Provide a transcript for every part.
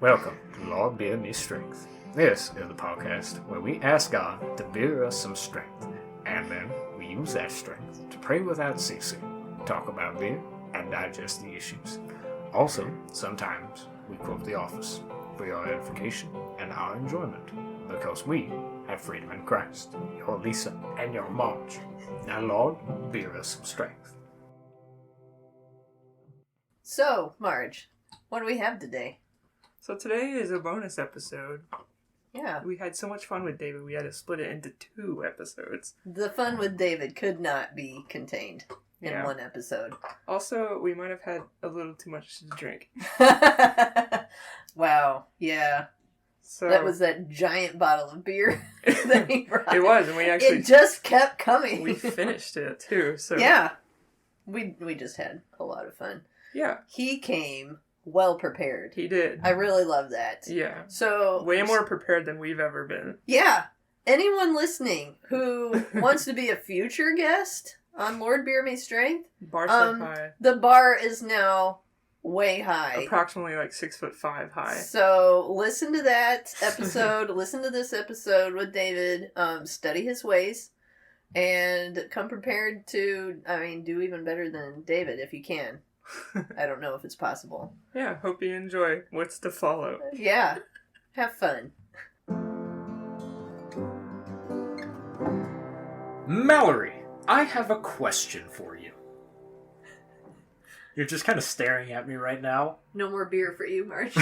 Welcome to Lord Bear Me Strength. This is the podcast where we ask God to bear us some strength, and then we use that strength to pray without ceasing, talk about beer, and digest the issues. Also, sometimes we quote The Office for your edification and our enjoyment, because we have freedom in Christ. Your Lisa and your Marge. Now, Lord, bear us some strength. So, Marge, what do we have today? So today is a bonus episode. Yeah. We had so much fun with David, we had to split it into 2 episodes. The fun with David could not be contained in one episode. Also, we might have had a little too much to drink. Wow, yeah. So that was that giant bottle of beer that he brought. It was, and we actually... It just kept coming. We finished it, too, so... Yeah. We just had a lot of fun. Yeah. He came well prepared. He did. I really love that. Yeah. So... Way more prepared than we've ever been. Yeah. Anyone listening who wants to be a future guest on Lord Bear Me Strength, Bar set high. The bar is now way high. Approximately like 6'5" high. So listen to that episode, listen to this episode with David, study his ways, and come prepared to, do even better than David if you can. I don't know if it's possible. Yeah, hope you enjoy what's to follow. Yeah, have fun. Mallory, I have a question for you. You're just kind of staring at me right now. No more beer for you, Marge.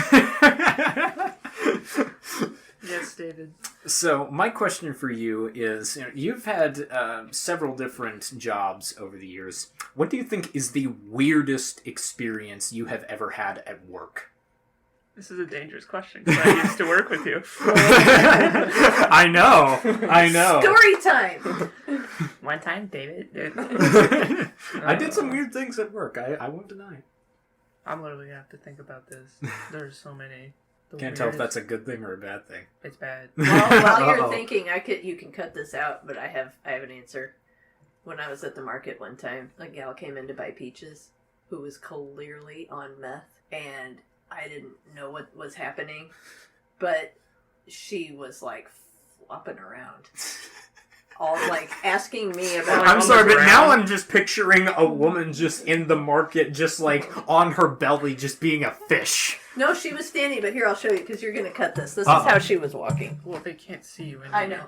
Yes, David. So, my question for you is, you've had several different jobs over the years. What do you think is the weirdest experience you have ever had at work? This is a dangerous question, because I used to work with you. I know. Story time! One time, David. I did some weird things at work. I won't deny. I'm literally going to have to think about this. There's so many. Can't tell if that's a good thing or a bad thing. It's bad. Well, while you're thinking, you can cut this out, but I have an answer. When I was at the market one time, a gal came in to buy peaches who was clearly on meth, and I didn't know what was happening, but she was like flopping around. All like asking me about. I'm sorry, but now I'm just picturing a woman just in the market, just like on her belly, just being a fish. No, she was standing, but here, I'll show you, because you're going to cut this. This is how she was walking. Well, they can't see you anyway. I know.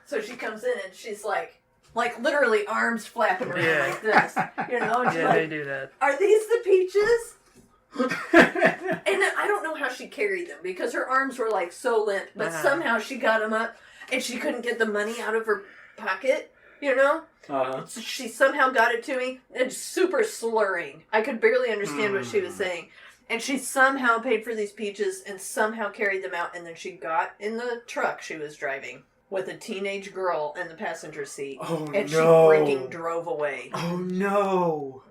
So she comes in, and she's like literally arms flapping around like this. And she's they do that. Are these the peaches? And I don't know how she carried them, because her arms were like so limp, but somehow she got them up, and she couldn't get the money out of her pocket, So she somehow got it to me, and super slurring. I could barely understand what she was saying. And she somehow paid for these peaches and somehow carried them out, and then she got in the truck she was driving with a teenage girl in the passenger seat, and she freaking drove away. Oh no!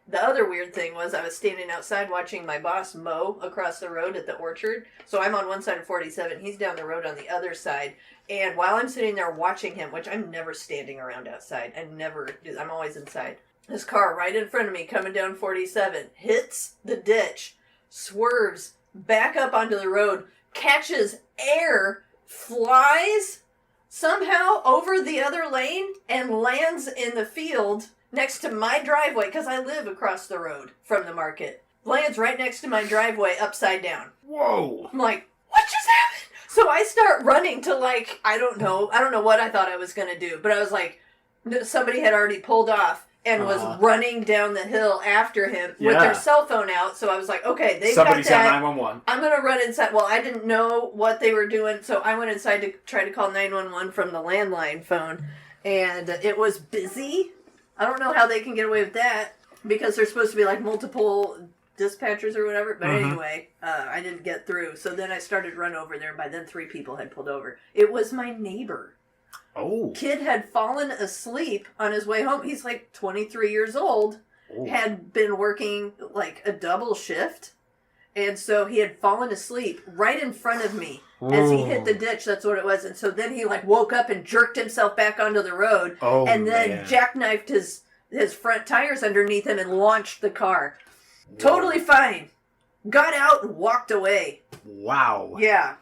The other weird thing was I was standing outside watching my boss mow across the road at the orchard. So I'm on one side of 47, he's down the road on the other side. And while I'm sitting there watching him, which I'm never standing around outside, I'm always inside. This car right in front of me coming down 47 hits the ditch, swerves back up onto the road, catches air, flies somehow over the other lane, and lands in the field next to my driveway, because I live across the road from the market. Lands right next to my driveway, upside down. Whoa! I'm like, what just happened? So I start running to I don't know what I thought I was going to do, but I was like, somebody had already pulled off and was running down the hill after him with their cell phone out. So I was like, okay, they've Somebody's got that. at 911. I'm going to run inside. Well, I didn't know what they were doing, so I went inside to try to call 911 from the landline phone, and it was busy. I don't know how they can get away with that, because there's supposed to be multiple dispatchers or whatever. But anyway, I didn't get through. So then I started to run over there. By then, 3 people had pulled over. It was my neighbor. Oh. Kid had fallen asleep on his way home. He's 23 years old. Had been working a double shift. And so he had fallen asleep right in front of me as he hit the ditch. That's what it was. And so then he woke up and jerked himself back onto the road. And then jackknifed his front tires underneath him and launched the car. Totally fine. got out and walked away. Wow. Yeah.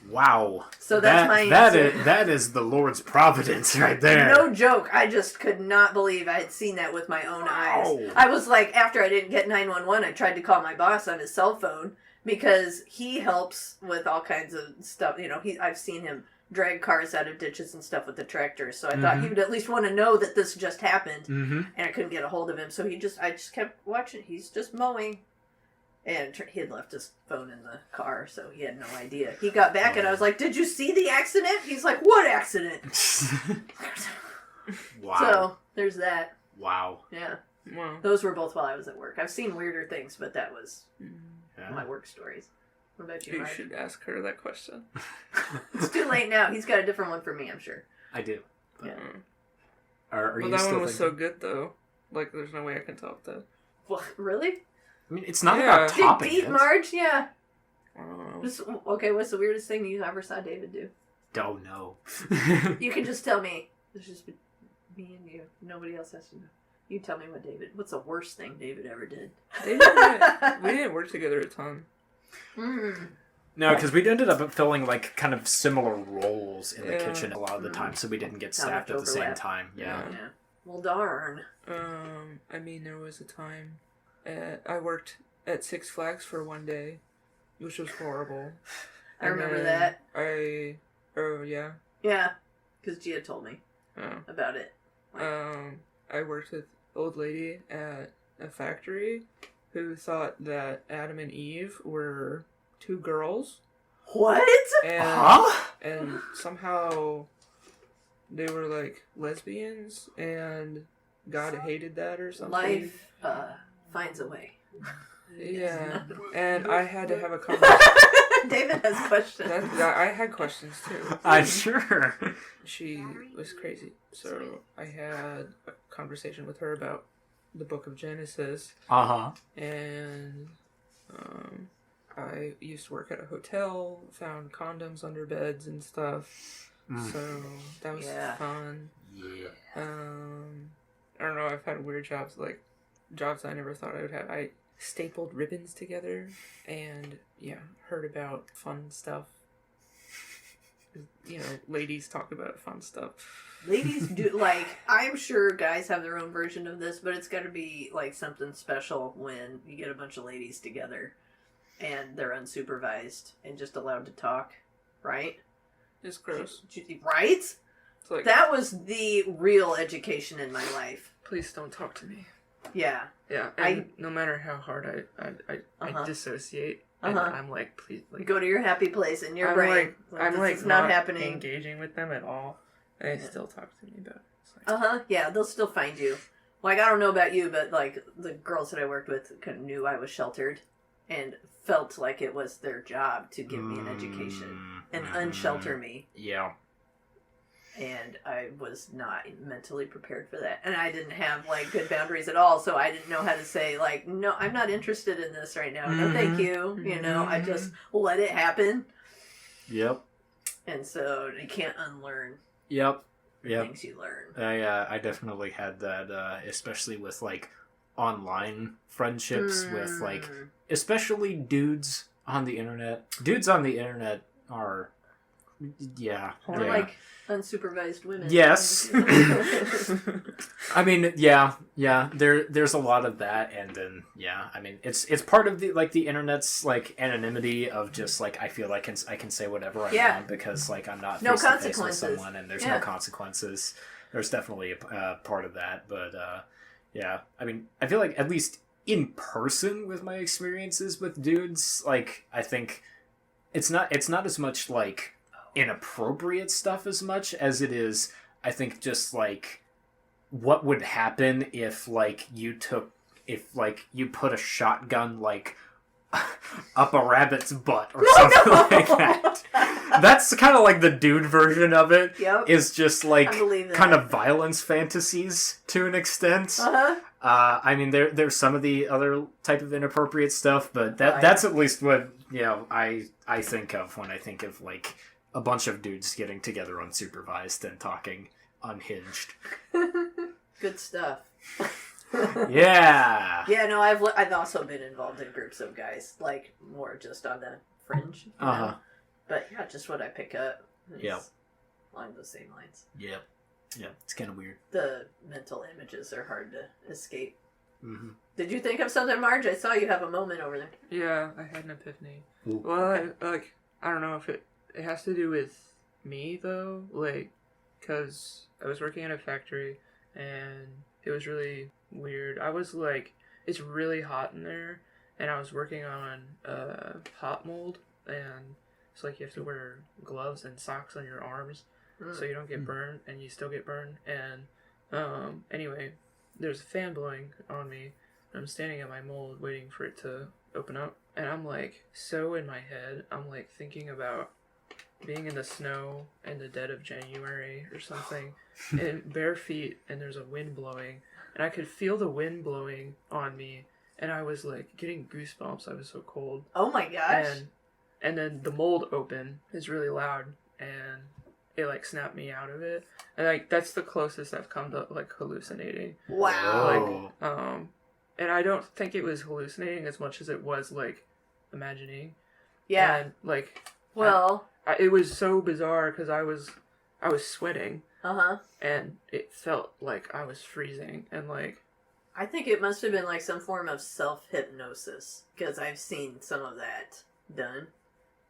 Wow. So that's my answer. That is the Lord's providence right there. No joke. I just could not believe I had seen that with my own eyes. I was like, after I didn't get 911, I tried to call my boss on his cell phone because he helps with all kinds of stuff. You know, I've seen him drag cars out of ditches and stuff with the tractor. So I thought he would at least want to know that this just happened. Mm-hmm. And I couldn't get a hold of him. So I just kept watching. He's just mowing. And he had left his phone in the car, so he had no idea. He got back, and I was like, "Did you see the accident?" He's like, "What accident?" Wow. So, there's that. Wow. Yeah. Wow. Those were both while I was at work. I've seen weirder things, but that was my work stories. What about you, You Mark? should ask her that question. It's too late now. He's got a different one for me, I'm sure. I do. Yeah. Are well, you that still one was thinking? so good, though. Like, there's no way I can top that. Well, really? I mean, it's not about Did topping beat it. Marge? Yeah. I don't know. Okay, what's the weirdest thing you ever saw David do? Don't know. You can just tell me. It's just me and you. Nobody else has to know. You tell me what's the worst thing David ever did? We didn't work together a ton. No, because we ended up filling like kind of similar roles in the kitchen a lot of the time, so we didn't get staffed at the same time. Yeah. Well, darn. I mean, there was a time I worked at Six Flags for one day, which was horrible. I remember that. Yeah. Yeah, because Gia told me about it. I worked with an old lady at a factory who thought that Adam and Eve were two girls. What? And somehow they were like lesbians, and God hated that or something. Life finds a way. Yeah, and I had to have a conversation. David has questions. I had questions too. I'm sure. She was crazy, so I had a conversation with her about the Book of Genesis. And I used to work at a hotel, found condoms under beds and stuff. So that was fun. Yeah. I don't know. I've had weird jobs, like jobs I never thought I would have. I stapled ribbons together, and heard about fun stuff. You know, ladies talk about fun stuff. Ladies do, like, I'm sure guys have their own version of this, but it's got to be like something special when you get a bunch of ladies together and they're unsupervised and just allowed to talk, right? It's gross. Right? It's like, that was the real education in my life. Please don't talk to me. Yeah. Yeah, and no matter how hard I dissociate, and I'm like, please, like, go to your happy place in your brain. It's not happening. Engaging with them at all, and they still talk to me about it. Like, yeah, they'll still find you. Like, I don't know about you, but like the girls that I worked with kind of knew I was sheltered, and felt like it was their job to give me an education and unshelter me. Yeah. And I was not mentally prepared for that. And I didn't have, like, good boundaries at all. So I didn't know how to say, like, no, I'm not interested in this right now. No, thank you. You know, I just let it happen. Yep. And so you can't unlearn Yep. things you learn. I definitely had that, especially with, like, online friendships with, like, especially dudes on the internet. Dudes on the internet are, Or, like, unsupervised women. Yes. I mean, there's a lot of that, and then, I mean, it's part of the internet's, like, anonymity of just, like, I feel like I can say whatever I want because, like, I'm not face to face with someone, and there's no consequences. There's definitely a part of that, but, I mean, I feel like, at least in person with my experiences with dudes, like, I think it's not as much, like, inappropriate stuff as much as it is, I think, just like what would happen if like you put a shotgun like up a rabbit's butt or something like that. That's kind of like the dude version of it. Yep. Is just like kind of violence fantasies to an extent. I mean, there's some of the other type of inappropriate stuff, but that's at least what I think of when I think of like a bunch of dudes getting together unsupervised and talking unhinged. Good stuff. Yeah. Yeah, no, I've also been involved in groups of guys, like more just on the fringe. You know? But yeah, just what I pick up. Yep. Along those same lines. Yep. Yeah, it's kind of weird. The mental images are hard to escape. Mm-hmm. Did you think of something, Marge? I saw you have a moment over there. Yeah, I had an epiphany. Ooh. Well, I don't know if it has to do with me, though. Like, because I was working at a factory, and it was really weird. I was like, it's really hot in there, and I was working on hot mold, and it's like you have to wear gloves and socks on your arms so you don't get burned, and you still get burned. And anyway, there's a fan blowing on me, and I'm standing at my mold waiting for it to open up, and I'm like, so in my head, I'm like thinking about being in the snow in the dead of January or something, and bare feet, and there's a wind blowing, and I could feel the wind blowing on me, and I was like getting goosebumps. I was so cold. Oh my gosh. And then the mold open is really loud, and it like snapped me out of it. And like that's the closest I've come to like hallucinating. Wow. Like and I don't think it was hallucinating as much as it was like imagining. Yeah. And like well, it was so bizarre because I was sweating. And it felt like I was freezing, and like I think it must have been like some form of self-hypnosis, because I've seen some of that done.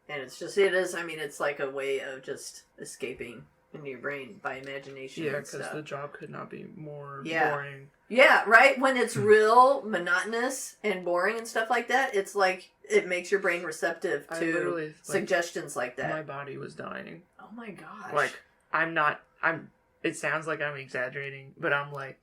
And it's like a way of just escaping into your brain by imagination. Yeah, because the job could not be more boring. Yeah, right? When it's real monotonous and boring and stuff like that, it's like it makes your brain receptive to suggestions like that. My body was dying. Oh my gosh. Like, it sounds like I'm exaggerating, but I'm like,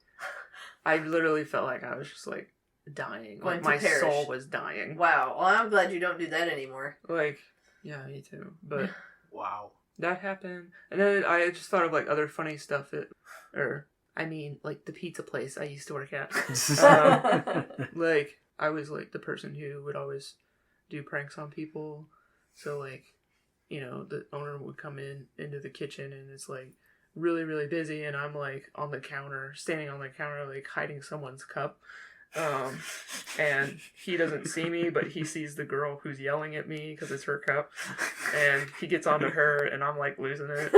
I literally felt like I was just like dying. Like my soul was dying. Wow. Well, I'm glad you don't do that anymore. Like, yeah, me too. But wow, that happened, and then I just thought of like other funny stuff. Like the pizza place I used to work at. Like I was like the person who would always do pranks on people. So like, you know, the owner would come into the kitchen, and it's like really, really busy, and I'm like on the counter, standing on the counter, like hiding someone's cup. And he doesn't see me, but he sees the girl who's yelling at me because it's her cup, and he gets onto her, and I'm like losing it.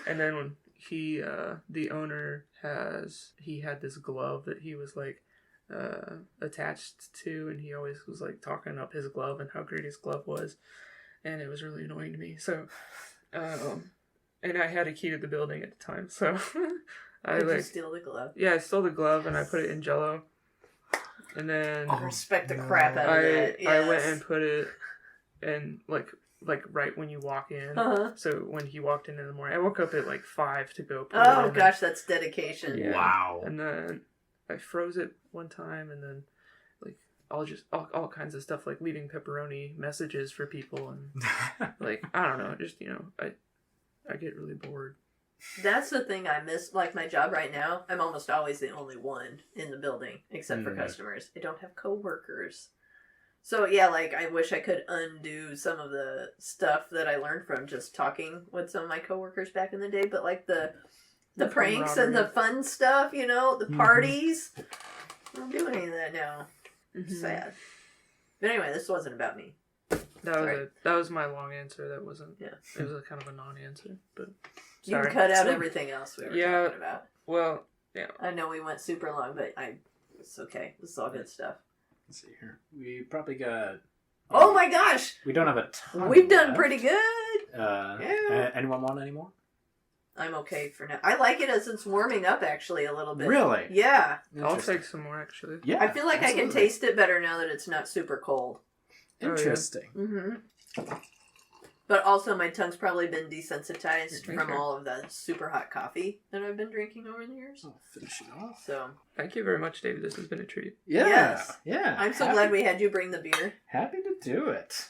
And then when the owner had this glove that he was like attached to, and he always was like talking up his glove and how great his glove was, and it was really annoying to me. So, and I had a key to the building at the time, so. Did you steal the glove? Yeah, I stole the glove and I put it in Jell-O. And then I respect the crap out of that. Yes. I went and put it in like right when you walk in. So when he walked in the morning, I woke up at like 5 to go put it in. Oh gosh, that's dedication. Yeah. Wow. And then I froze it one time, and then like all kinds of stuff, like leaving pepperoni messages for people, and like I don't know, just I get really bored. That's the thing I miss. Like my job right now, I'm almost always the only one in the building, except for customers. I don't have coworkers. So yeah, like I wish I could undo some of the stuff that I learned from just talking with some of my coworkers back in the day. But like the pranks and the fun stuff, the parties. I don't do any of that now. Sad. But anyway, this wasn't about me. That was my long answer. That wasn't. Yeah. It was a kind of a non-answer, but. You can cut out everything else we were talking about. Well, yeah. I know we went super long, but it's okay. This is all good stuff. Let's see here. We probably got... Oh my gosh! We don't have a ton We've done left. Pretty good! Yeah. Anyone want any more? I'm okay for now. I like it as it's warming up, actually, a little bit. Really? Yeah. I'll take some more, actually. Yeah, I feel like absolutely. I can taste it better now that it's not super cold. Interesting. Mm-hmm. But also, my tongue's probably been desensitized from all of the super hot coffee that I've been drinking over the years. I'll finish it off. So, thank you very much, David. This has been a treat. Yeah. Yes. Yeah. I'm so glad we had you bring the beer. Happy to do it.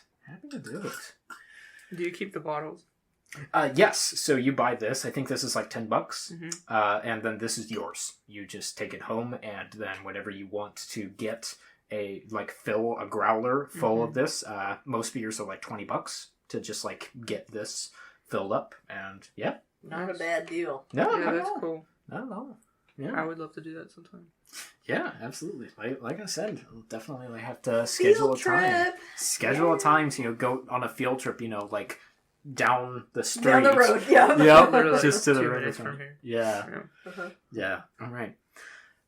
Do you keep the bottles? Yes. So you buy this. I think this is like $10. And then this is yours. You just take it home, and then whenever you want to get fill a growler full of this, most beers are like $20. To just like get this filled up, and yeah, not a bad deal. No, yeah, that's cool. Not at all. Yeah. I would love to do that sometime. Yeah, absolutely. Like I said, definitely have to schedule a time. Schedule a time to go on a field trip. Like down the street, down the road. Yeah. Yep. Just to the 2 river minutes from here. Yeah. Uh-huh. Yeah. All right.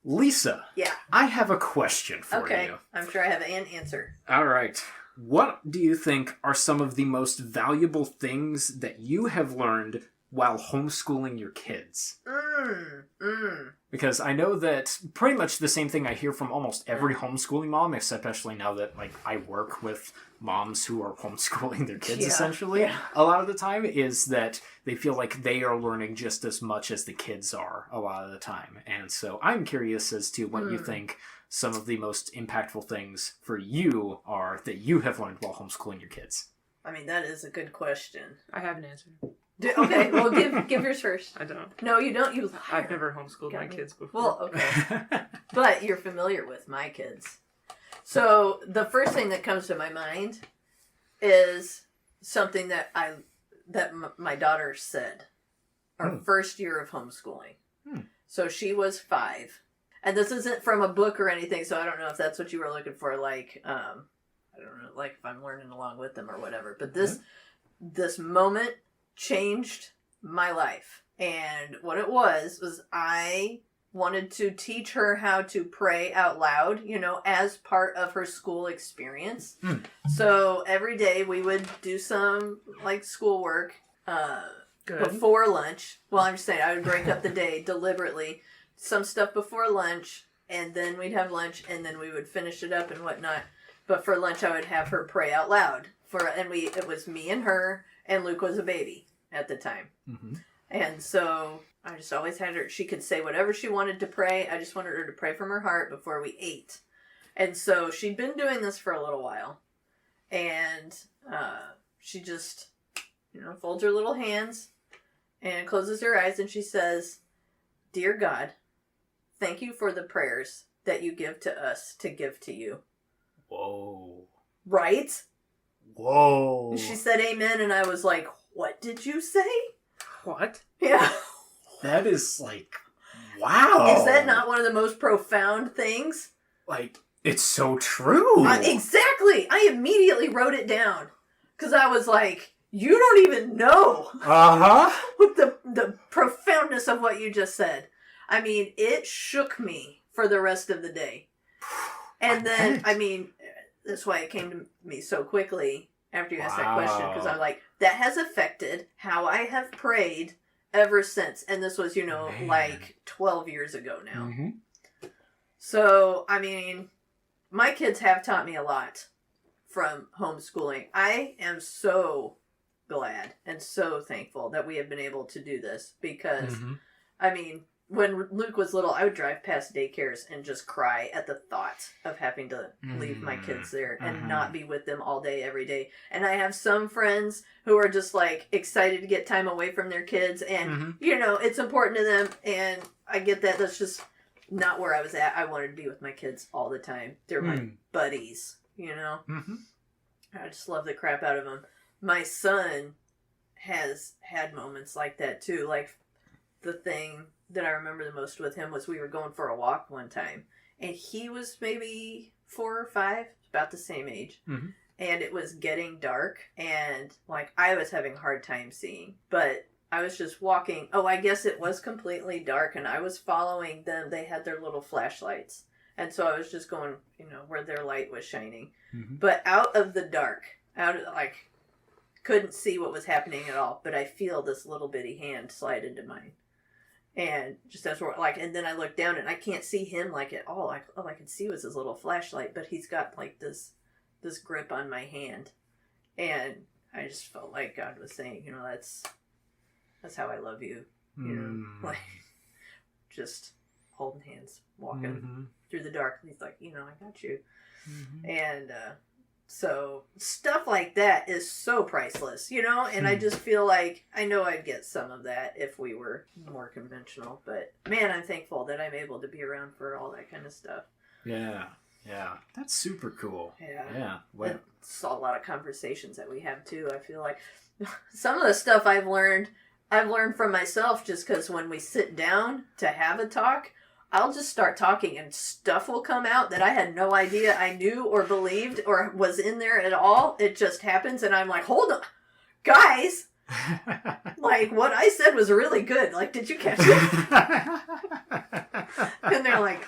Lisa. Yeah. I have a question for you. I'm sure I have an answer. All right. What do you think are some of the most valuable things that you have learned while homeschooling your kids? Because I know that pretty much the same thing I hear from almost every homeschooling mom, especially now that I work with moms who are homeschooling their kids essentially. Yeah. A lot of the time is that they feel like they are learning just as much as the kids are a lot of the time. And so I'm curious as to what you think some of the most impactful things for you are that you have learned while homeschooling your kids. I mean, that is a good question. I have an answer. Okay, well, give yours first. I don't. No, you don't. I've never homeschooled my kids before. Well, okay. But you're familiar with my kids. So the first thing that comes to my mind is something that my daughter said our first year of homeschooling. So she was 5. And this isn't from a book or anything, so I don't know if that's what you were looking for, I don't know, if I'm learning along with them or whatever. But this moment changed my life. And what it was I wanted to teach her how to pray out loud, as part of her school experience. So every day we would do some schoolwork before lunch. Well, I'm just saying I would break up the day deliberately. Some stuff before lunch, and then we'd have lunch, and then we would finish it up and whatnot. But for lunch, I would have her pray out loud. It was me and her, and Luke was a baby at the time. Mm-hmm. And so I just always had her, she could say whatever she wanted to pray. I just wanted her to pray from her heart before we ate. And so she'd been doing this for a little while. And she just, folds her little hands and closes her eyes, and she says, "Dear God, thank you for the prayers that you give to us to give to you." Whoa. Right? Whoa. She said amen, and I was like, what did you say? What? Yeah. That is wow. Is that not one of the most profound things? It's so true. Exactly. I immediately wrote it down. Because I was like, you don't even know. The profoundness of what you just said. I mean, it shook me for the rest of the day. And then, that's why it came to me so quickly after you asked that question. Because I'm like, that has affected how I have prayed ever since. And this was, 12 years ago now. Mm-hmm. So, my kids have taught me a lot from homeschooling. I am so glad and so thankful that we have been able to do this because, when Luke was little, I would drive past daycares and just cry at the thought of having to leave my kids there and not be with them all day, every day. And I have some friends who are just excited to get time away from their kids and, it's important to them. And I get that. That's just not where I was at. I wanted to be with my kids all the time. They're my buddies, Mm-hmm. I just love the crap out of them. My son has had moments like that too. The thing that I remember the most with him was we were going for a walk one time, and he was maybe 4 or 5, about the same age, and it was getting dark, and I was having a hard time seeing, but I was just walking. Oh, I guess it was completely dark, and I was following them. They had their little flashlights, and so I was just going, where their light was shining, but out of the dark, couldn't see what was happening at all, but I feel this little bitty hand slide into mine. And just as we're and then I look down and I can't see him at all. All I could see was his little flashlight, but he's got this grip on my hand. And I just felt like God was saying, that's how I love you. Just holding hands, walking through the dark. And he's like, I got you. And, so stuff like that is so priceless, and I just feel like I know I'd get some of that if we were more conventional, but man, I'm thankful that I'm able to be around for all that kind of stuff. Yeah. That's super cool. Yeah. Well, it's a lot of conversations that we have too. I feel like some of the stuff I've learned from myself just because when we sit down to have a talk, I'll just start talking and stuff will come out that I had no idea I knew or believed or was in there at all. It just happens and I'm like, hold on, guys. Like, what I said was really good. Like, did you catch it? And they're like,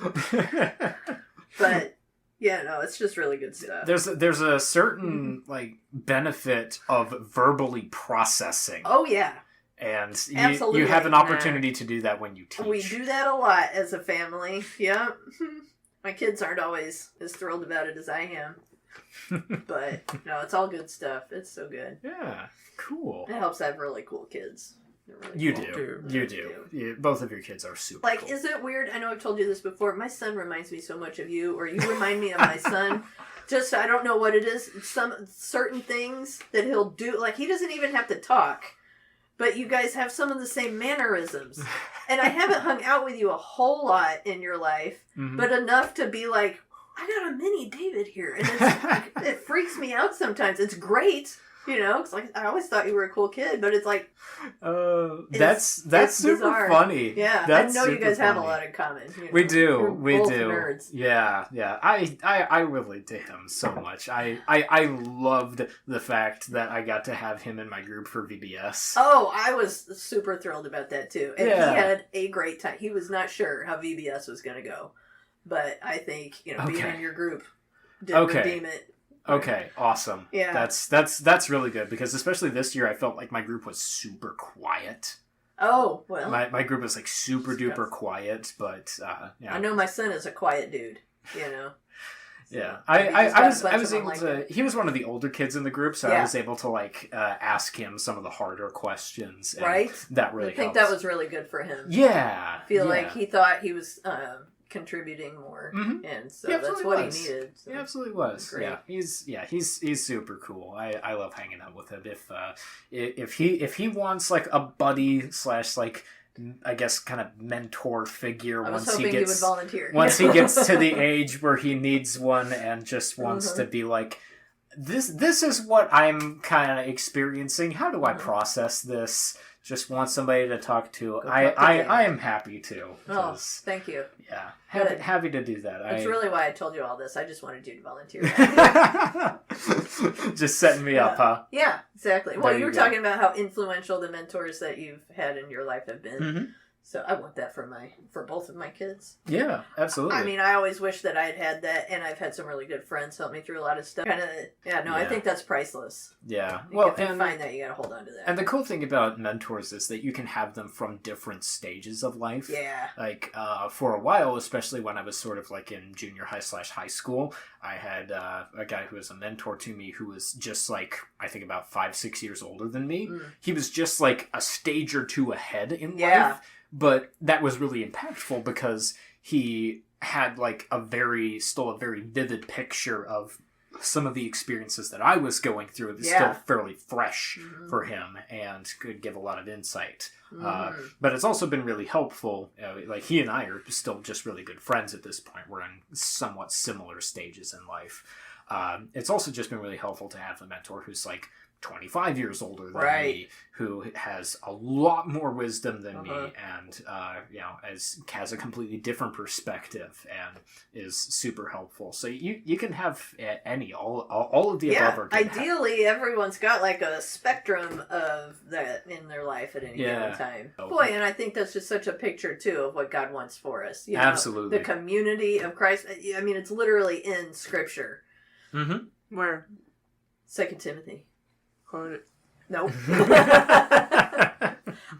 oh, gosh. But, yeah, no, it's just really good stuff. There's a certain, like, benefit of verbally processing. Oh, yeah. And Absolutely. you have an opportunity to do that when you teach. We do that a lot as a family. Yeah. My kids aren't always as thrilled about it as I am. But, no, it's all good stuff. It's so good. Yeah. Cool. It helps I have really cool kids. Really you cool. do. You do. You, both of your kids are super Like, cool. is it weird? I know I've told you this before. My son reminds me so much of you, or you remind me of my son. Just, I don't know what it is. Some certain things that he'll do. Like, he doesn't even have to talk. But you guys have some of the same mannerisms. And I haven't hung out with you a whole lot in your life, but enough to be like, I got a mini David here. And it's, it freaks me out sometimes. It's great. You know, because like, I always thought you were a cool kid, but it's like... that's it's super bizarre. Funny. Yeah, that's I know you guys have a funny. lot in common. You know? We do. We're both do. Nerds. Yeah. I relate to him so much. I loved the fact that I got to have him in my group for VBS. Oh, I was super thrilled about that too. And Yeah. he had a great time. He was not sure how VBS was going to go. But I think, you know, being in your group did redeem it. Okay, awesome. Yeah. That's really good because especially this year I felt like my group was super quiet. Oh, well. My group was like super duper quiet, but yeah. I know my son is a quiet dude, you know. So, yeah. I was able like to he was one of the older kids in the group, so I was able to like ask him some of the harder questions. And that really I think helped. that was really good for him. Yeah. I feel like he thought he was contributing more, and so that's what he needed. So. He absolutely was. Great. Yeah, he's super cool. I love hanging out with him. If he wants like a buddy / like I guess kind of mentor figure I was hoping he would volunteer. Once he gets to the age where he needs one and just wants to be like, this is what I'm kind of experiencing. How do I process this? Just want somebody to talk to. I am happy to. Oh, thank you. Yeah, happy to do that. That's really why I told you all this. I just wanted you to volunteer. Just setting me up, huh? Yeah, exactly. Well, you were go. talking about how influential the mentors that you've had in your life have been. So I want that for both of my kids. Yeah, absolutely. I mean, I always wish that I'd had that, and I've had some really good friends help me through a lot of stuff. I think that's priceless. Yeah. If you find that, you gotta hold on to that. And the cool thing about mentors is that you can have them from different stages of life. Yeah. Like, for a while, especially when I was sort of like in junior high / high school, I had a guy who was a mentor to me who was just like, I think about 5-6 years older than me. He was just like a stage or two ahead in life. But that was really impactful because he had like a very vivid picture of some of the experiences that I was going through. It was still fairly fresh for him and could give a lot of insight. But it's also been really helpful. Like he and I are still just really good friends at this point. We're in somewhat similar stages in life. It's also just been really helpful to have a mentor who's like 25 years older than me, who has a lot more wisdom than me, and has a completely different perspective and is super helpful. So you can have all of the above. Are ideally, everyone's got like a spectrum of that in their life at any given time. Boy, and I think that's just such a picture too of what God wants for us. You know, absolutely, the community of Christ. I mean, it's literally in Scripture. Where? 2 Timothy. Quote it. Nope. I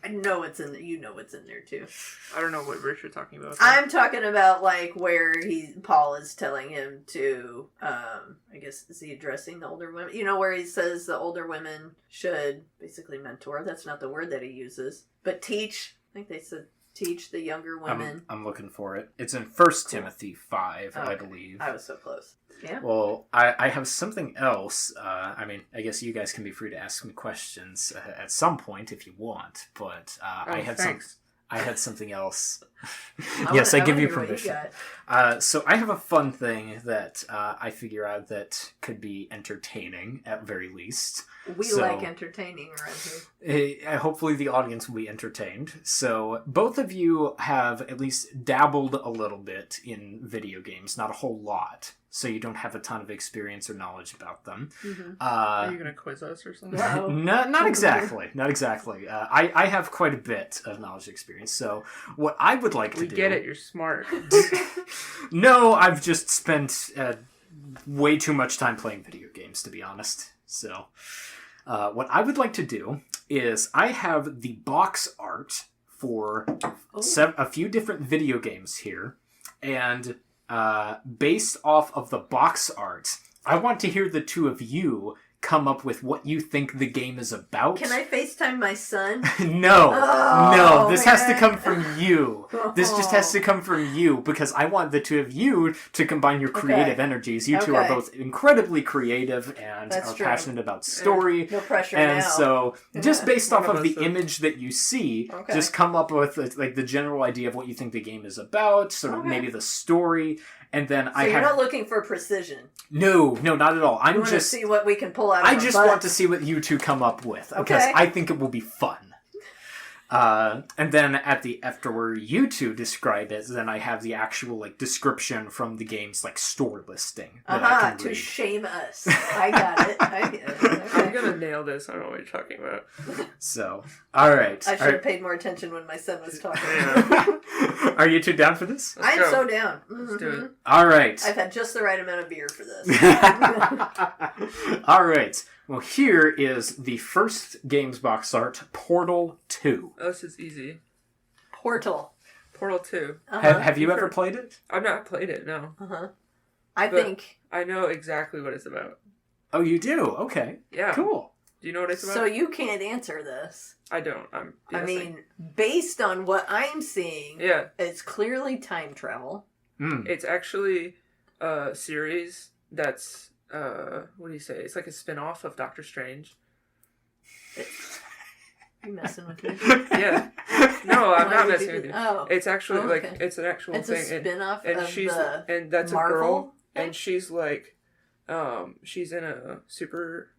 know it's in there. You know it's in there too. I don't know what verse you're talking about. I'm talking about like where Paul is telling him to, I guess, is he addressing the older women? You know, where he says the older women should basically mentor. That's not the word that he uses. But teach. I think they said teach the younger women. I'm looking for it. It's in 1 Timothy 5, I believe. I was so close. Yeah. Well, I have something else. I mean, I guess you guys can be free to ask me questions at some point if you want. But I I had something else. I Yes, I give wanna you hear what permission. got. So I have a fun thing that I figure out that could be entertaining at very least. We So- like entertaining around here. Hopefully the audience will be entertained. So both of you have at least dabbled a little bit in video games, not a whole lot. So you don't have a ton of experience or knowledge about them. Mm-hmm. Are you gonna quiz us or something? No. Not exactly. Not exactly. I have quite a bit of knowledge and experience. So what I would like to We do... get it. You're smart. No, I've just spent way too much time playing video games, to be honest. So what I would like to do is I have the box art for a few different video games here. And based off of the box art, I want to hear the two of you come up with what you think the game is about. Can I FaceTime my son? No, this has to man. come from you. This just has to come from you because I want the two of you to combine your creative energies. You two are Okay. both incredibly creative and That's are true. passionate about story. No pressure And now. so, just based off One of of the us is. image that you see, Okay. just come up with like the general idea of what you think the game is about, sort of Okay. maybe the story, and then So I you're have not looking for precision. no, not at all. You I'm want to just see what we can pull out of I our just butts. want to see what you two come up with because Okay. I think it will be fun. And then after where you two describe it, then I have the actual like description from the game's like store listing that I can to read. shame us. I got it. I get it. I'm Okay. gonna nail this. I don't know what you're talking about. So, all right. I should have paid more attention when my son was talking. Are you two down for this? Let's I'm go. so down. Let's do it. All right. I've had just the right amount of beer for this. All right. Well, here is the first games box art, Portal 2. Oh, this is easy. Portal. Portal 2. Have you ever played it? I've not played it, no. I But- think I know exactly what it's about. Oh, you do? Okay. Yeah. Cool. Do you know what it's about? so. You can't answer this. I don't. I'm I guessing. mean, based on what I'm seeing, Yeah. it's clearly time travel. Mm. It's actually a series that's, what do you say? It's like a spin-off of Doctor Strange. You messing with me? Yeah. No, I'm Why not would messing you with do- you. Oh, It's actually, Oh, like, okay. it's an actual it's a thing. spin-off and of she's, the and that's Marvel a girl, thing? and she's like, she's in a super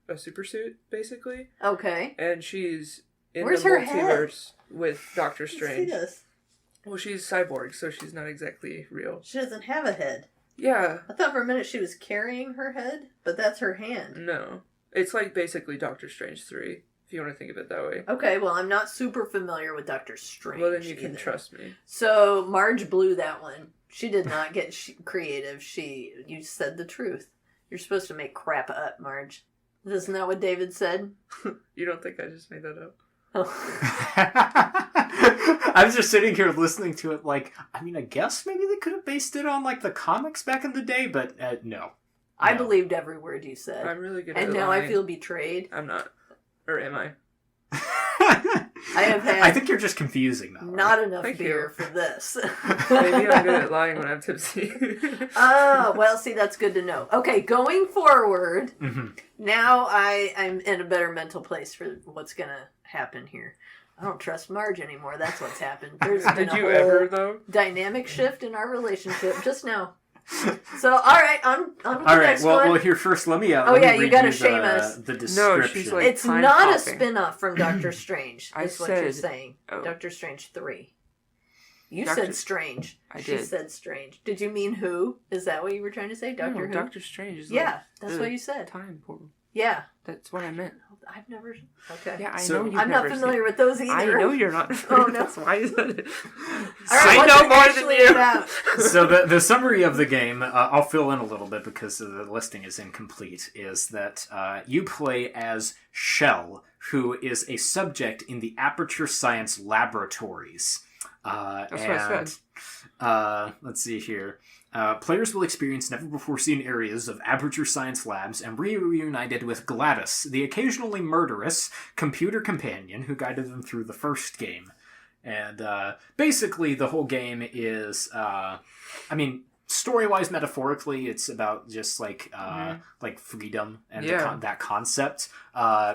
suit, basically. Okay. And she's in Where's the her head? multiverse with Doctor Let's see Strange. this. Well, she's cyborg, so she's not exactly real. She doesn't have a head. Yeah, I thought for a minute she was carrying her head, but that's her hand. no. It's like basically Doctor Strange 3, if you want to think of it that way. Okay, well, I'm not super familiar with Doctor Strange. Well, then you can either. trust me. So Marge blew that one. She did not get creative. You said the truth. You're supposed to make crap up, Marge. Isn't that what David said? You don't think I just made that up? I was just sitting here listening to it like, I mean, I guess maybe they could have based it on like the comics back in the day, but no. I No. believed every word you said. I'm really good at And now I lying. feel betrayed. I'm not. Or am I? I have had I think you're just confusing them. not enough Thank beer you. for this. Maybe I'm good at lying when I'm tipsy. Ah, well, see, that's good to know. Okay, going forward, hmm now I'm in a better mental place for what's going to happen here. I don't trust Marge anymore. That's what's happened. There's been Did a you whole ever, though? dynamic shift in our relationship just now. So, all right, on with the All right. next Well, one. here first. Let me. Oh, let me yeah, you read gotta the, shame us. The No, description. she's like- It's time not a hopping. spin-off from Doctor Strange. I Is what you're said- saying. oh. Doctor Strange 3. You Doctor- said Strange. I She did. said Strange. Did you mean who? Is that what you were trying to say? Doctor No, Who? Doctor Strange is Yeah, like that's the what you said. time portal. Yeah. That's what I meant. I've never... Okay. Yeah, I So- know you've I'm not never familiar seen with those either. I know you're not. Oh, no. That's why you said it. All right, I what's know it more than actually you. about? So the summary of the game, I'll fill in a little bit because the listing is incomplete, is that you play as Shell, who is a subject in the Aperture Science Laboratories. That's what I said. Let's see here. Players will experience never-before-seen areas of Aperture Science Labs and be reunited with Gladys, the occasionally murderous computer companion who guided them through the first game. And basically, the whole game is... story-wise, metaphorically, it's about just like freedom and that concept.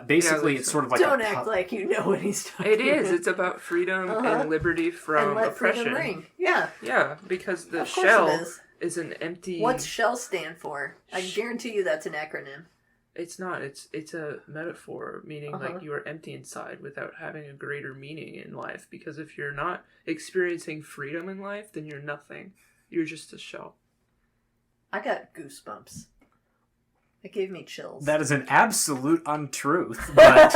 Basically, it's sort of like don't act like you know what he's talking about. It is. It's about freedom and liberty from and let oppression. Freedom ring. Yeah. Yeah, because the Of course shell it is an empty. What's shell stand for? I guarantee you that's an acronym. It's not. It's a metaphor, meaning like you are empty inside without having a greater meaning in life. Because if you're not experiencing freedom in life, then you're nothing. You're just a shell. I got goosebumps. It gave me chills. That is an absolute untruth, but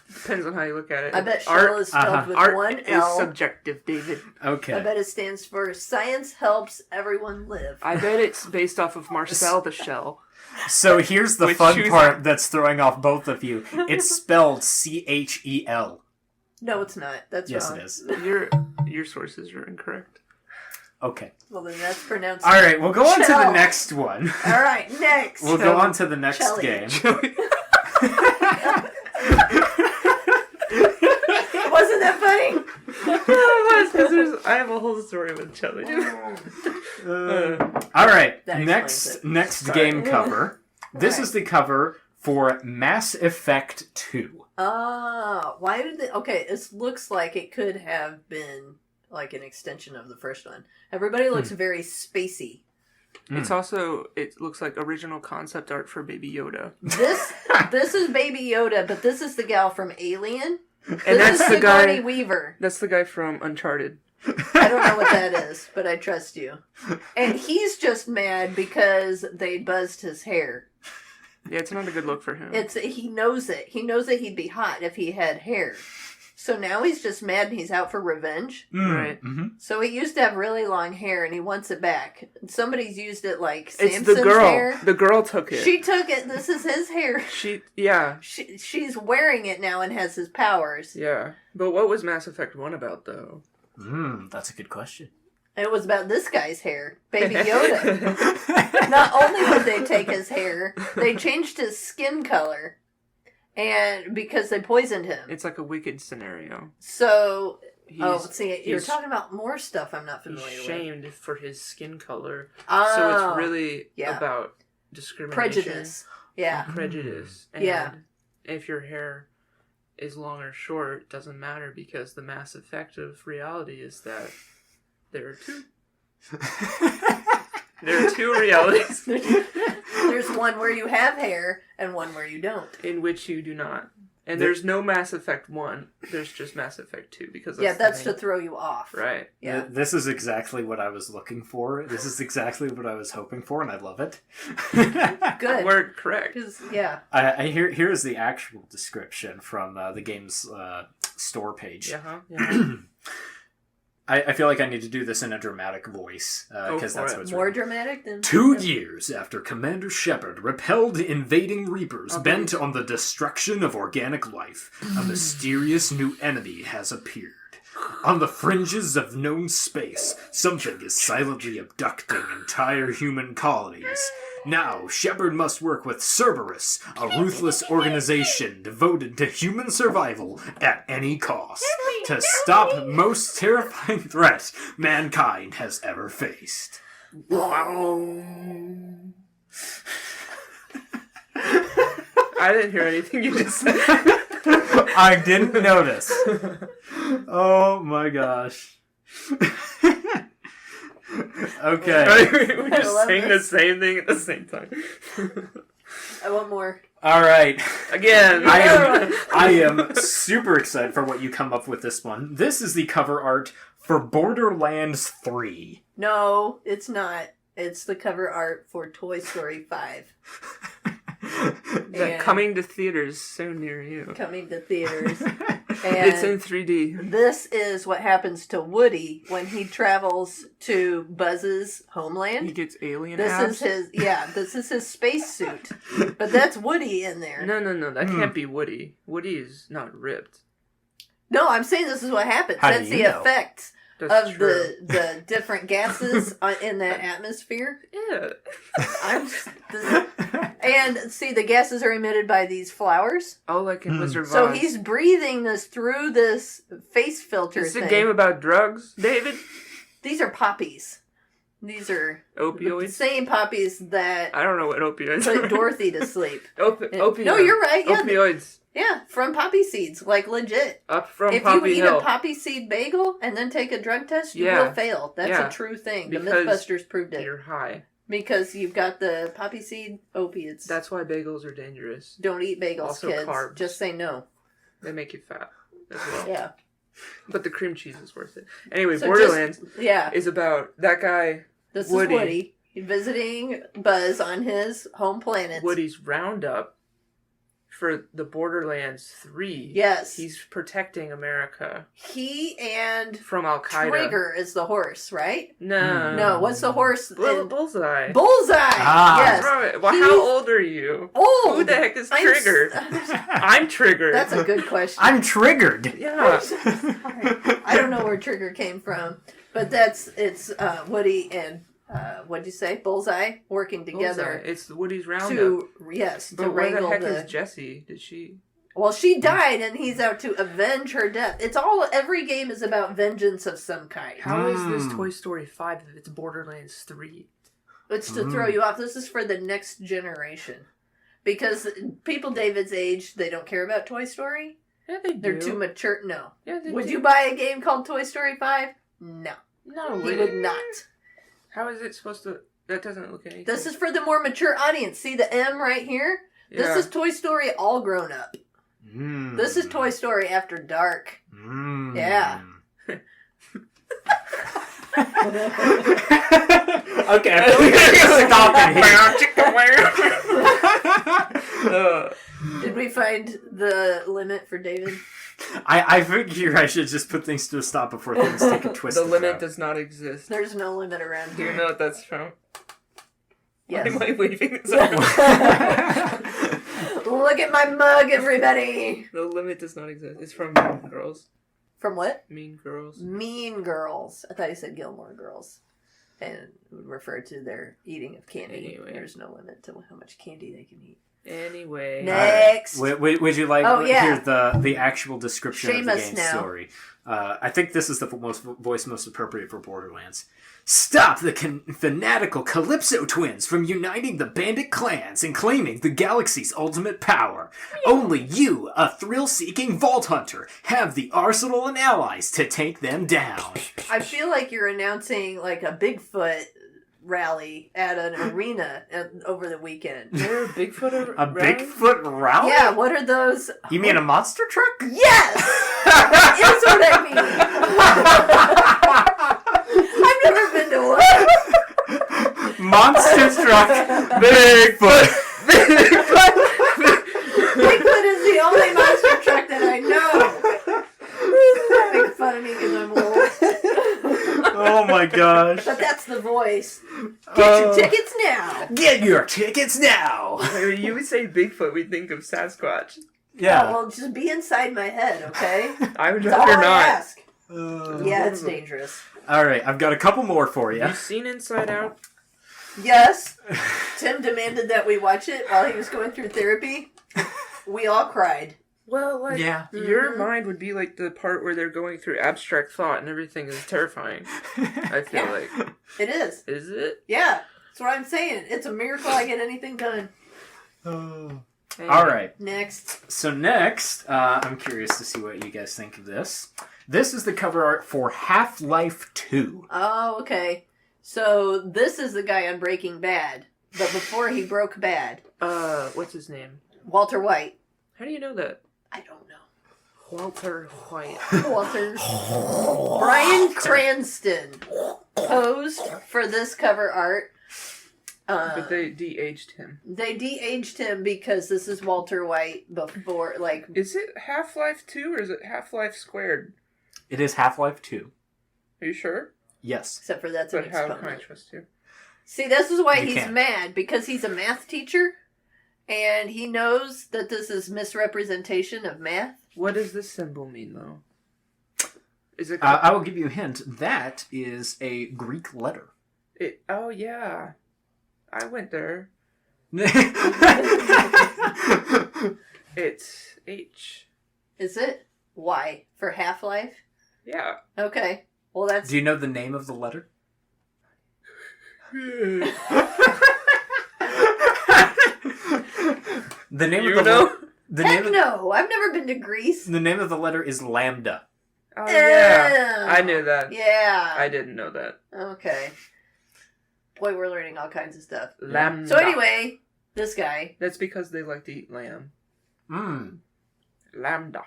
depends on how you look at it. I bet shell is spelled with one L. Is subjective, David. Okay. I bet it stands for Science Helps Everyone Live. I bet it's based off of Marcel the Shell. So here's the fun part that's throwing off both of you. It's spelled Chel. No, it's not. That's wrong. Yes, it is. Your sources are incorrect. Okay. Well, then that's pronounced. All right, we'll go on to the next one. All right, next. We'll go on to the next game. Wasn't that funny? It was, because I have a whole story with Chelly. All right, That next game cover. This is the cover for Mass Effect 2. Why did they... Okay, this looks like it could have been like an extension of the first one. Everybody looks very spacey. It looks like original concept art for Baby Yoda. This is Baby Yoda, but this is the gal from Alien. And that's the guy. Sigourney Weaver. That's the guy from Uncharted. I don't know what that is, but I trust you. And he's just mad because they buzzed his hair. Yeah, it's not a good look for him. He knows it. He knows that he'd be hot if he had hair. So now he's just mad and he's out for revenge. Right. Mm-hmm. So he used to have really long hair and he wants it back. Somebody's used it like Samson's it's the girl. hair. The girl took it. She took it. This is his hair. She's wearing it now and has his powers. Yeah. But what was Mass Effect 1 about, though? That's a good question. It was about this guy's hair. Baby Yoda. Not only would they take his hair, they changed his skin color. And because they poisoned him. It's like a Wicked scenario. So, you're talking about more stuff I'm not familiar with. He's shamed for his skin color. Oh, so it's really about discrimination. Prejudice. Yeah. Prejudice. And if your hair is long or short, it doesn't matter because the mass effect of reality is that there are two. There are two realities. There's one where you have hair and one where you don't. In which you do not. And there's no Mass Effect 1. There's just Mass Effect 2 because that's to throw you off. Right. Yeah. This is exactly what I was looking for. This is exactly what I was hoping for, and I love it. Good. Word correct. Yeah. Here is the actual description from the game's store page. Yeah. I feel like I need to do this in a dramatic voice, because that's what's more written. dramatic than 2 years after Commander Shepard repelled invading Reapers bent on the destruction of organic life, a mysterious new enemy has appeared. On the fringes of known space, something is silently abducting entire human colonies. Now, Shepard must work with Cerberus, a ruthless organization devoted to human survival at any cost, to stop most terrifying threat mankind has ever faced. I didn't hear anything you just said. I didn't notice. Oh my gosh. Okay. We're just saying the same thing at the same time. I want more. All right. Again. I am super excited for what you come up with this one. This is the cover art for Borderlands 3. No, it's not. It's the cover art for Toy Story 5. Coming to theaters so near you. Coming to theaters. It's in 3D. This is what happens to Woody when he travels to Buzz's homeland. He gets alien abs. This is his spacesuit. But that's Woody in there. No, that can't be Woody. Woody is not ripped. No, I'm saying this is what happens. How do That's you the know? effect That's of true. the different gases in that atmosphere. Yeah. And see, the gases are emitted by these flowers. Oh, like in Wizard of Oz. So he's breathing this through this face filter Is thing. this a game about drugs, David? These are poppies. These are Opioids? the same poppies that I don't know what opioids are. put Dorothy to sleep. Opioids. No, you're right. Yeah, Opioids. yeah, from poppy seeds, like legit. Up from if Poppy you eat Hill. a poppy seed bagel and then take a drug test, you Yeah. will fail. That's Yeah. a true thing. The Because Mythbusters proved it. You're high. Because you've got the poppy seed opiates. That's why bagels are dangerous. Don't eat bagels, Also kids. carbs. Just say no. They make you fat as well. Yeah. But the cream cheese is worth it. Anyway, So Borderlands Yeah. is about that guy. This Woody. is Woody visiting Buzz on his home planet. Woody's roundup for the Borderlands 3. Yes. He's protecting America He and from Al Qaeda. Trigger is the horse, right? No. No, what's the horse? Bullseye. Bullseye! What's wrong Yes. with- Well, how old are you? Old! Who the heck is Trigger? I'm Trigger. That's a good question. I'm triggered. Yeah. I don't know where Trigger came from, but it's Woody and what'd you say? Bullseye working together Bullseye. It's Woody's roundup. to But where the wrangle heck is Jessie? Did she? Well, she died, and he's out to avenge her death. Every game is about vengeance of some kind. How is this Toy Story 5 if it's Borderlands 3? It's to throw you off. This is for the next generation. Because people David's age, they don't care about Toy Story. Yeah, they do. They're too mature. No. Yeah, they Would do. you buy a game called Toy Story 5? No. No, He would not. How is it supposed to? That doesn't look anything. This is for the more mature audience. See the M right here? Yeah. This is Toy Story all grown up. This is Toy Story After Dark. Yeah. Okay, I feel like I should stop it here. Did we find the limit for David? I figure I should just put things to a stop before things take a twist. The limit does not exist. There's no limit around Do you here. know what that's from? Yes. Why am I waving this up? Look at my mug, everybody! The limit does not exist. It's from Mean Girls. From what? Mean Girls. Mean Girls. I thought you said Gilmore Girls. And would refer to their eating of candy. Anyway. There's no limit to how much candy they can eat. Anyway. Next! Would you like Oh, yeah. hear the actual description Shame of the us game's now. story? I think this is the voice most appropriate for Borderlands. Stop the fanatical Calypso twins from uniting the bandit clans and claiming the galaxy's ultimate power. Only you, a thrill-seeking vault hunter, have the arsenal and allies to take them down. I feel like you're announcing like a Bigfoot rally at an arena over the weekend. You're a Bigfoot A Bigfoot rally? Yeah, what are those? You mean a monster truck? Yes! That is what I mean. I've never been to one. Monster truck, Bigfoot. Bigfoot is the only monster truck that I know. Make fun of me because I'm old. Oh my gosh. But that's the voice. Get your tickets now. Get your tickets now. When you would say Bigfoot, we think of Sasquatch. Yeah. Oh, well, just be inside my head, okay? I would That's all rather I not. ask. Yeah, it's dangerous. All right, I've got a couple more for you. Have you seen Inside Out? Yes. Tim demanded that we watch it while he was going through therapy. We all cried. Well, like, Yeah. your mind would be like the part where they're going through abstract thought and everything is terrifying. I feel Yeah. like. It is. Is it? Yeah. That's what I'm saying. It's a miracle I get anything done. All right. Next. So next, I'm curious to see what you guys think of this. This is the cover art for Half-Life 2. Oh, okay. So this is the guy on Breaking Bad. But before he broke bad. What's his name? Walter White. How do you know that? I don't know. Walter White. Walter. Bryan Cranston posed for this cover art. But they de-aged him. They de-aged him because this is Walter White before, like... Is it Half-Life 2 or is it Half-Life Squared? It is Half-Life 2. Are you sure? Yes. Except for that's an But how can I exponent. trust you? See, this is why You he's can't. mad, because he's a math teacher, and he knows that this is misrepresentation of math. What does this symbol mean, though? Is it... I will give you a hint. That is a Greek letter. Oh, yeah. I went there. It's H. Is it? Y for Half-Life? Yeah. Okay. Well, that's... Do you know the name of the letter? The name You of the know? No, I've never been to Greece. The name of the letter is lambda. Oh, yeah. I knew that. Yeah. I didn't know that. Okay. Boy, we're learning all kinds of stuff. Lambda. So anyway, this guy. That's because they like to eat lamb. Mmm. Lambda.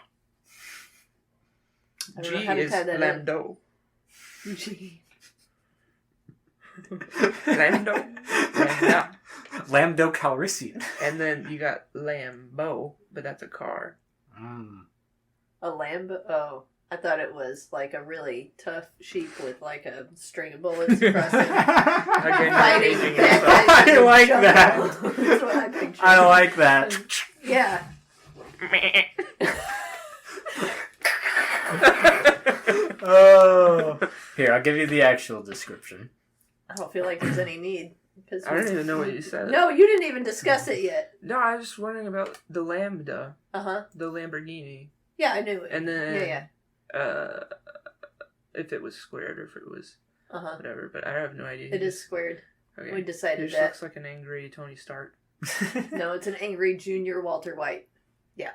I G don't know how to is tie that in. lambdo. G. Lambdo. Lambda. Lambdo calrissian. And then you got Lambo, but that's a car. Mm. A lamb? Oh, I thought it was like a really tough sheep with like a string of bullets across it. Again, Fighting you're aging bad yourself. guys in I the like jungle. that. That's what I pictured. I like that. Yeah. Oh. Here, I'll give you the actual description. I don't feel like there's any need. Cause I don't even know what you said. No, you didn't even discuss it yet. No, I was just wondering about the Lambda, Uh-huh. the Lamborghini, Yeah, I knew it. and then Yeah. If it was squared or if it was Uh-huh. whatever, but I have no idea. It is squared. Okay. We decided He just that. looks like an angry Tony Stark. No, it's an angry junior Walter White. Yeah.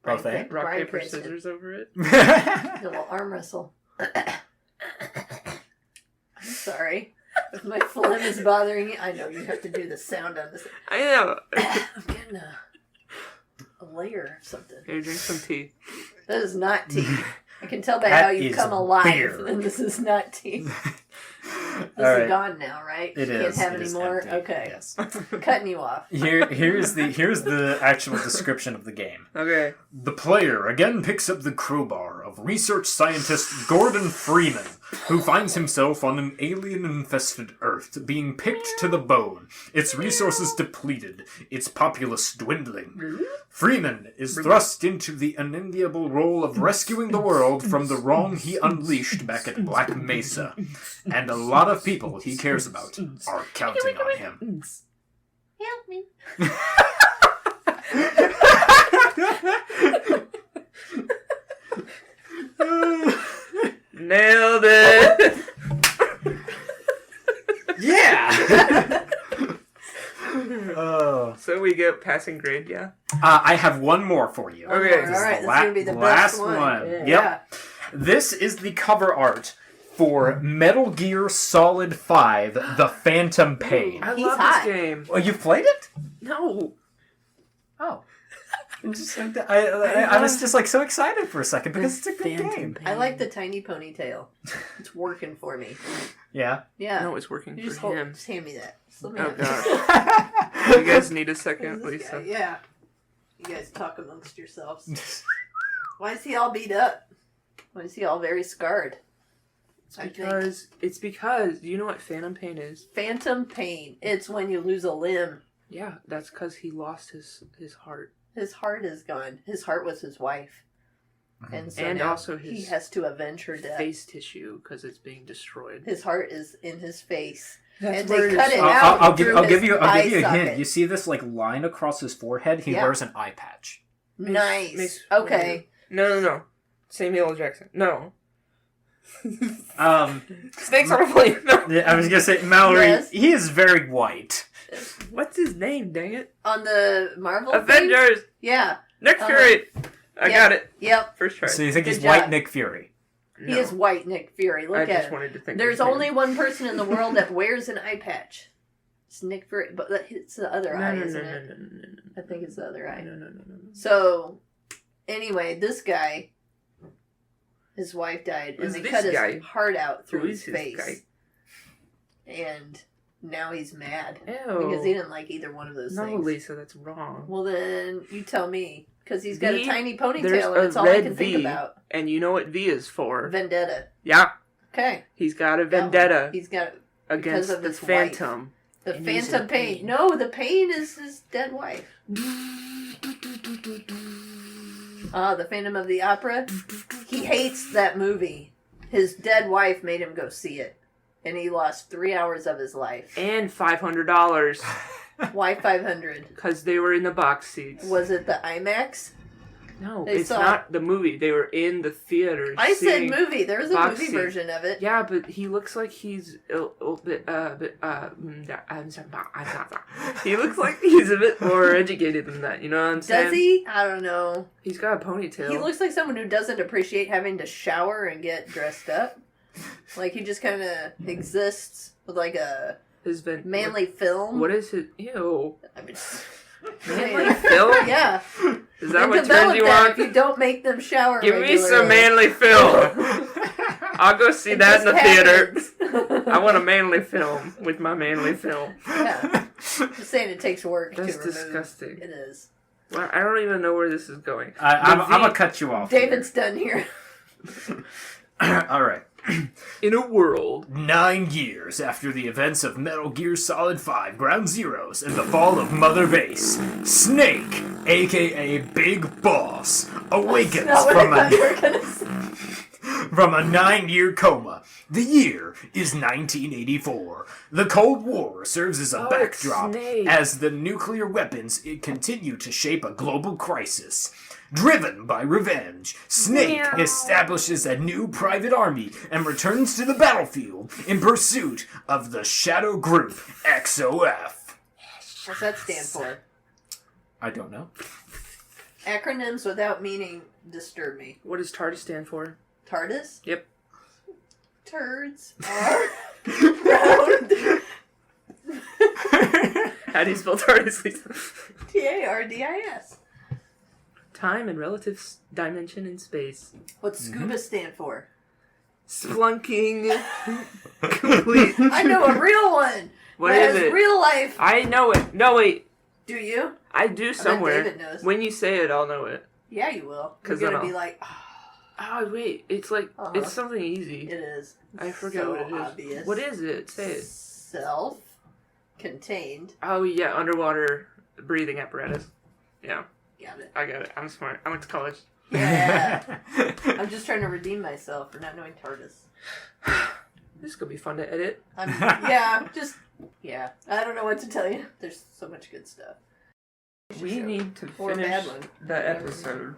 Oh, thank- Rock, Brian paper, Cranston. scissors over it. A little arm wrestle. I'm sorry. If my phlegm is bothering you, I know you have to do the sound on this. I know. I'm getting a layer of something. Here, drink some tea. That is not tea. I can tell by That how you've is come alive, beer. and this is not tea. This All is right. gone now, right? It You is. Can't have It any is more? empty. Okay. Yes. Cutting you off. Here's the actual description of the game. Okay. The player again picks up the crowbar of research scientist Gordon Freeman, who finds himself on an alien-infested Earth, being picked to the bone, its resources depleted, its populace dwindling. Freeman is thrust into the unenviable role of rescuing the world from the wrong he unleashed back at Black Mesa, and a lot of people he cares about are counting on him. Help me. Nailed it! Yeah! Oh. So we get passing grade, yeah? I have one more for you. Okay. This is Alright, the that's going to be the last best one. one. Yeah. Yep. This is the cover art for Metal Gear Solid 5, The Phantom Pain. I He's love hot. this game. Oh, you played it? No. Oh. I was just like so excited for a second because it's a good game. I like the tiny ponytail. It's working for me. Yeah. Yeah. No, it's working You just, for him. just hand me that. Just let me Oh, have God. it. You guys need a second, This Lisa. guy, yeah. You guys talk amongst yourselves. Why is he all beat up? Why is he all very scarred? It's because you know what phantom pain is? Phantom pain. It's when you lose a limb. Yeah, that's because he lost his heart. His heart is gone. His heart was his wife. And so And now also he his has to avenge her death. face tissue because it's being destroyed. His heart is in his face. That's and where they cut his- it out. I'll give through you his a eye hint. socket. You see this like line across his forehead? He Yeah. wears an eye patch. Nice. Okay. No. Samuel L. Jackson. No. Snakes on a plane. No. Yeah, I was gonna say Mallory. Yes. He is very white. What's his name? Dang it! On the Marvel thing? Avengers. Yeah. Nick Fury. I got it. Yep. First try. So you think Good he's job. white Nick Fury? He is white Nick Fury. Look I at just him. wanted to think. There's of his only name. one person in the world that wears an eye patch. It's Nick Fury, but it's the other eye, isn't it? No. I think it's the other eye. No. So, anyway, this guy, his wife died, Who's and they this cut guy? his heart out through Who his is his face. guy? And now he's mad Ew. because he didn't like either one of those No, things. Lisa, that's wrong. Well, then you tell me, because he's got a V, tiny there's ponytail, a and it's all I red can think V. about. And you know what V is for? Vendetta. Yeah, Okay. he's got a That one. vendetta He's got against of the his wife. Phantom. the And he's phantom in pain. pain. No, the pain is his dead wife. The Phantom of the Opera. He hates that movie. His dead wife made him go see it. And he lost 3 hours of his life. And $500 Why 500? because they were in the box seats. Was it the IMAX? No, They it's saw not the movie. They were in the theater. I said seeing movie. There was a movie boxing. version of it. Yeah, but he looks like he's he looks like he's a bit more educated than that. You know what I'm saying? Does he? I don't know. He's got a ponytail. He looks like someone who doesn't appreciate having to shower and get dressed up. Like he just kind of exists with like a manly film. What is it? Ew. I mean, Manly film? Yeah. Is that And what develop turns you that on? if you don't make them shower Give me regularly. some manly film. I'll go see It that in the just theater. I want a manly film with my manly film. Yeah. Just saying it takes work That's to remove. disgusting. It is. Well, I don't even know where this is going. I'm going to cut you off. David's done here. All right. In a world 9 years after the events of Metal Gear Solid 5 Ground Zeroes and the fall of Mother Base, Snake, aka Big Boss, awakens Not what I thought you were gonna say. from a 9-year coma. The year is 1984. The Cold War serves as a backdrop Snake. as the nuclear weapons continue to shape a global crisis. Driven by revenge, Snake establishes a new private army and returns to the battlefield in pursuit of the Shadow Group XOF. What's that stand for? I don't know. Acronyms without meaning disturb me. What does TARDIS stand for? TARDIS? Yep. Turds are round. How do you spell TARDIS, Lisa? TARDIS. Time and relative dimension in space. What's scuba stand for? Splunking. Complete. I know a real one. What that is has it? real life. I know it. No, wait. Do you? I do somewhere. David knows. When you say it, I'll know it. Yeah, you will. You're 'Cause then gonna be I'll- like, Oh, wait. It's like, it's something easy. it is. I forget so what it is. Obvious. What is it? Say it. Self-contained. Oh, yeah. Underwater breathing apparatus. Yeah. Got it. I got it. I'm smart. I went to college. Yeah. I'm just trying to redeem myself for not knowing TARDIS. This is going to be fun to edit. I don't know what to tell you. There's so much good stuff. We need to Or a finish bad one. the episode.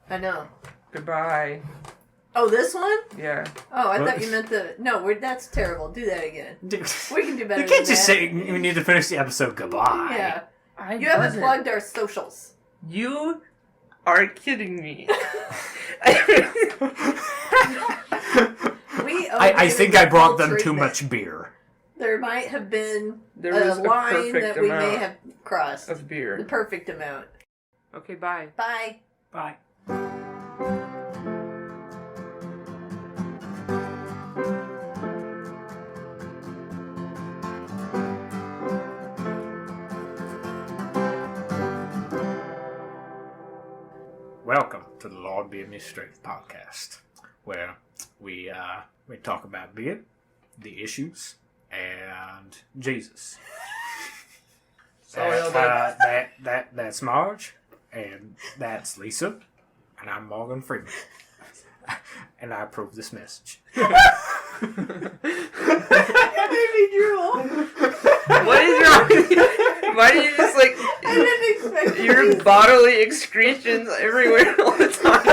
I know. Goodbye. Oh, this one? Yeah. Oh, I thought you meant the... No, that's terrible. Do that again. We can do better You can't than just that. say we need to finish the episode. Goodbye. Yeah. I You haven't wasn't. plugged our socials. You are kidding me. I think I brought them too much beer. There might have been There a was a line perfect that we may amount have crossed. of beer. The perfect amount. Okay, bye. Bye. Bye. Welcome to the Lord Be My Strength podcast, where we talk about beer, the issues, and Jesus. That's Marge, and that's Lisa, and I'm Morgan Freeman, and I approve this message. That made me drool. What is wrong with you? Why do you just like... I didn't expect Your bodily excretions everywhere all the time.